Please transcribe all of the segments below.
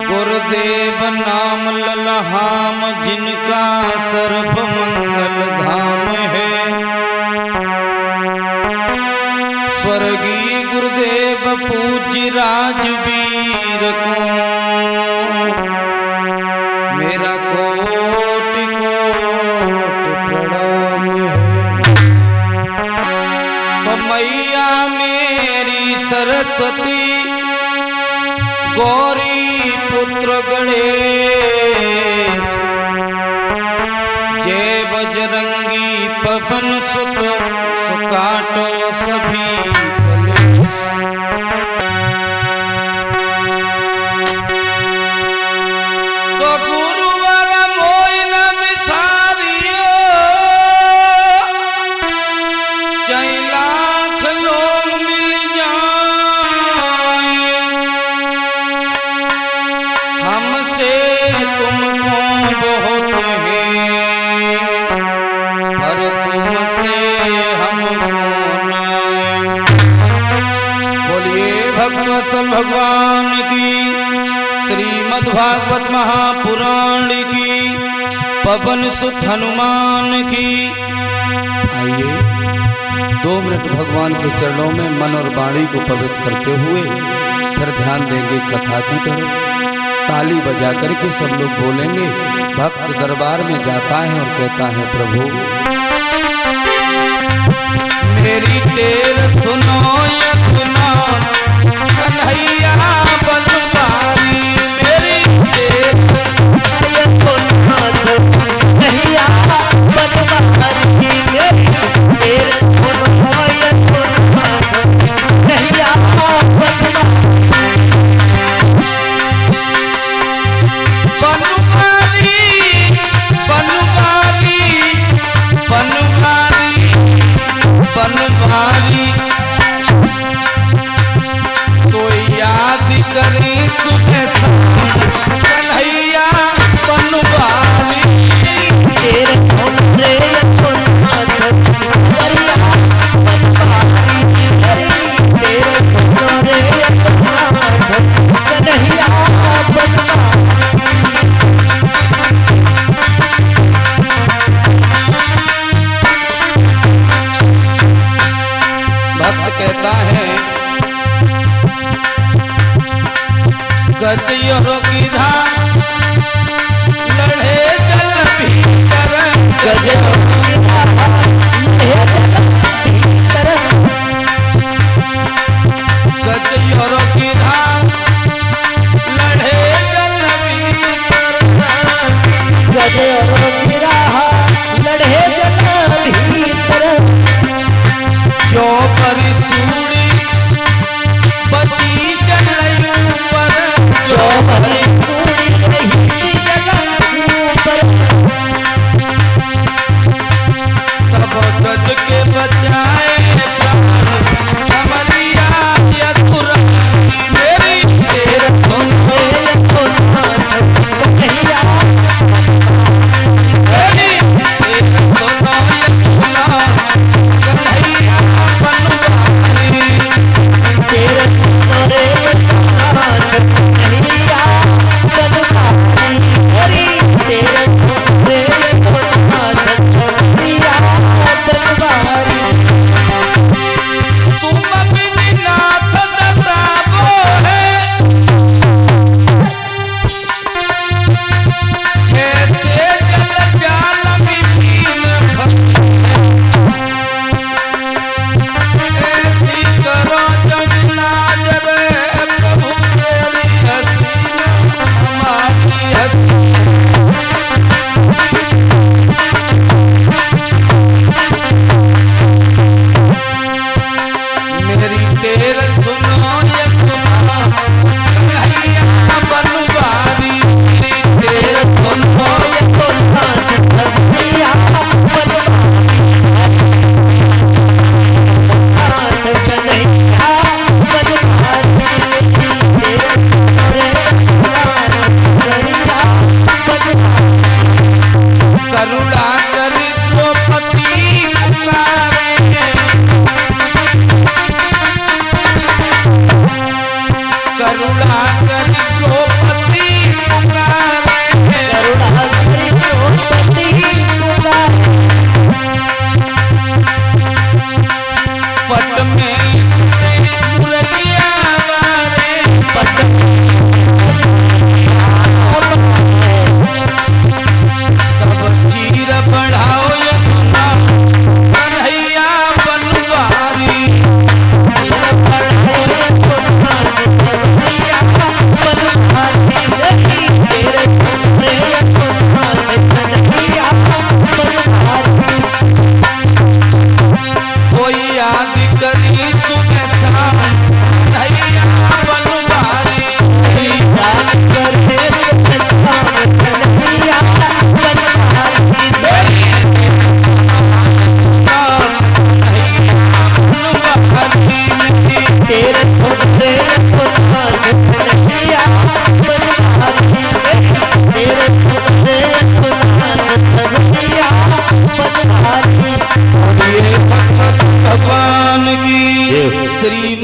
गुरुदेव नाम ललहाम जिनका सर्व मंगल धाम है। स्वर्गीय गुरुदेव पूज्य राजवीर को मेरा कोटि कोटि प्रणाम है। तो मैया मेरी सरस्वती गौरी पुत्र गणेश जय बजरंगी पवन सुत सुकाटो सभी कलेश। तो गुरुवर मोई न बिसारियो चाहे लाख लोग मिल जाए हमसे तुमको बहुत है पर तुमसे हमको नाय। बोलिए भक्तवत्सल भगवान की, श्रीमद्भागवत महापुराण की, पवन सुत हनुमान की। आइए 2 मिनट भगवान के चरणों में मन और वाणी को पवित्र करते हुए फिर ध्यान देंगे कथा की तरफ। ताली बजा करके सब लोग बोलेंगे। भक्त दरबार में जाता है और कहता है प्रभु मेरी टेर सुनो यथुनाथ कन्हैया बलवारी। मेरी टेर यथुनाथ कन्हैया बलवारी। टेर सुनो यथुनाथ कन्हैया बलवारी। बनवारी तो याद करे सुबह शाम कन्हैया बनवारी। तेरे सोने यथुनाथ कन्हैया बनवारी। तेरे सोने यथुनाथ कन्हैया बनवारी। कहता है गजयों की धार लड़े जल भीतर। गजयों की धार लड़े जल भीतर। गजयों की धार लड़े जल भीतर। गजयों की धार लड़े जल भीतर। जो परिसूड़ी बची जलयू पर। जो परिसूड़ी बची जलयू पर। तब गज के बचाए समरिया यथुरानी। मेरी टेर सुनो यथुनाथ कन्हैया। मेरी टेर सुनो यथुनाथ कन्हैया बनवारी। तेरे सोने यथुनाथ कन्हैया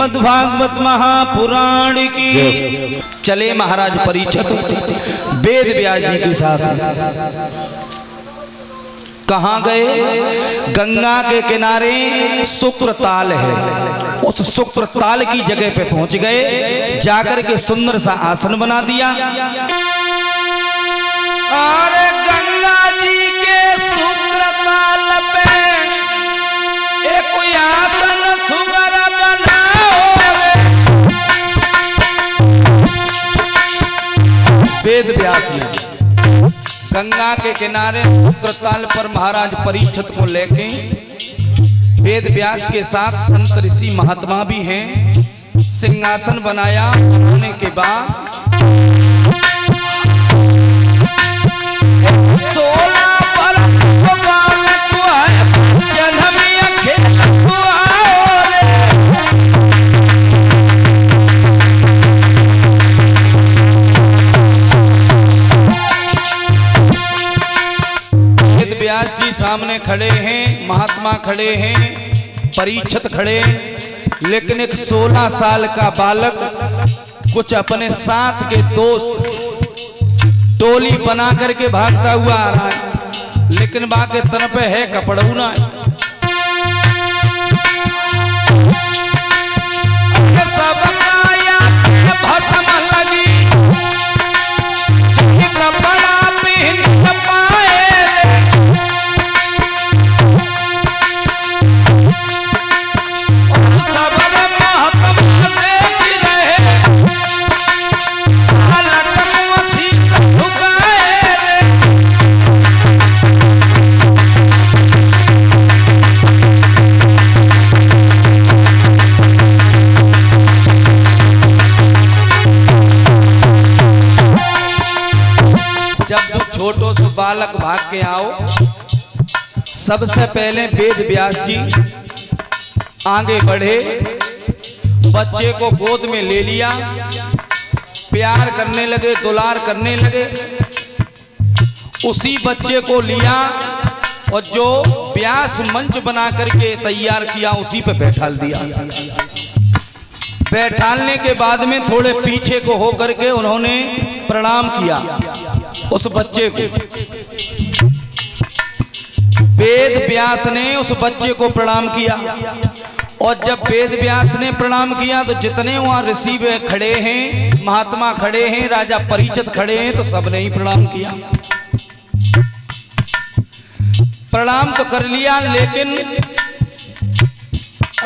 श्रीमद्भागवत महापुराण की। चले महाराज परीक्षित वेद व्यास जी के साथ कहाँ गए? गंगा के किनारे शुक्रताल है, उस शुक्रताल की जगह पे पहुंच गए। जाकर के सुंदर सा आसन बना दिया। अरे गंगा जी के शुक्रताल पे एक आसन सुगर बनाओ रे। वेद व्यास ने गंगा के किनारे शुक्रताल पर महाराज परीक्षित को लेके, वेद व्यास के साथ संत ऋषि महात्मा भी हैं, सिंहासन बनाया। होने के बाद 16 बरस को बालक है, जन्मी अखेल को आओ रे। वेद व्यास जी सामने खड़े हैं, महात्मा खड़े हैं, परीक्षित खड़े, लेकिन एक 16 साल का बालक कुछ अपने साथ के दोस्त टोली बना करके भागता हुआ आ रहा है, लेकिन बाके तन पे है कपड़ौना। भस्म लगी कपड़ा पहन पाए रे। जब छोटो से बालक भाग के आओ, सबसे पहले वेद व्यास जी आगे बढ़े, बच्चे को गोद में ले लिया, प्यार करने लगे, दुलार करने लगे। उसी बच्चे को लिया और जो व्यास मंच बना करके तैयार किया उसी पे बैठाल दिया। बैठालने के बाद में थोड़े पीछे को होकर के उन्होंने प्रणाम किया उस बच्चे को। वेद व्यास ने उस बच्चे को प्रणाम किया, और जब वेद व्यास ने प्रणाम किया तो जितने वहां ऋषि खड़े हैं, महात्मा खड़े हैं, राजा परीक्षित खड़े हैं, तो सबने ही प्रणाम किया। प्रणाम तो कर लिया, लेकिन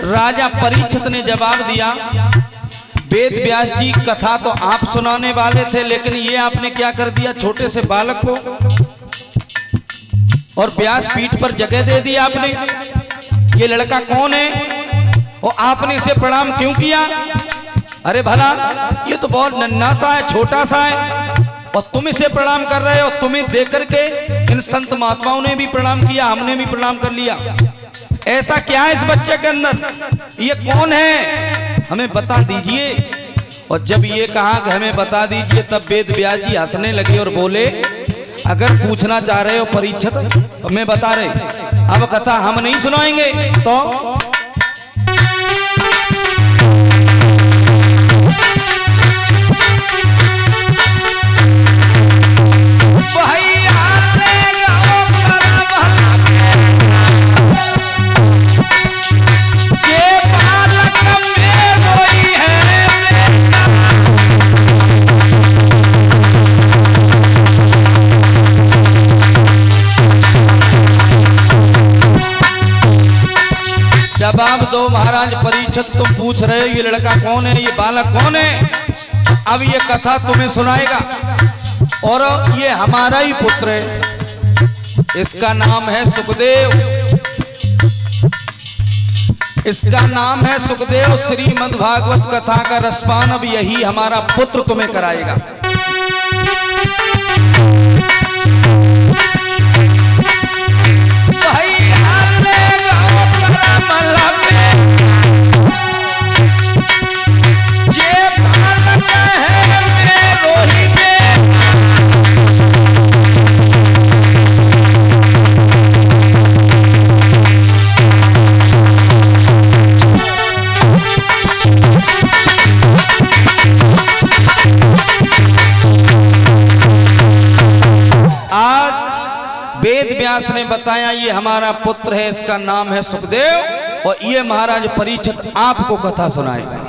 राजा परीक्षित ने जवाब दिया, वेद व्यास जी कथा तो आप सुनाने वाले थे, लेकिन ये आपने क्या कर दिया छोटे से बालक को, और व्यास पीठ पर जगह दे दी आपने। ये लड़का कौन है और आपने इसे प्रणाम क्यों किया? अरे भला ये तो बहुत नन्हा सा है, छोटा सा है, और तुम इसे प्रणाम कर रहे हो। तुम्हें देख करके इन संत महात्माओं ने भी प्रणाम किया, हमने भी प्रणाम कर लिया। ऐसा क्या है इस बच्चे के अंदर? ये कौन है, हमें बता दीजिए। और जब ये कहा कि हमें बता दीजिए, तब वेद व्यास जी हंसने लगे और बोले, अगर पूछना चाह रहे हो परीक्षित तो मैं बता रहे, अब कथा हम नहीं सुनाएंगे तो जवाब दो महाराज परीक्षित। तुम पूछ रहे हो ये लड़का कौन है, ये बालक कौन है, अब ये कथा तुम्हें सुनाएगा, और ये हमारा ही पुत्र है। इसका नाम है सुखदेव, इसका नाम है सुखदेव। श्रीमद्भागवत कथा का रसपान अब यही हमारा पुत्र तुम्हें कराएगा। व्यास ने बताया ये हमारा पुत्र है, इसका नाम है सुखदेव, और ये महाराज परीक्षित आपको कथा सुनाएगा।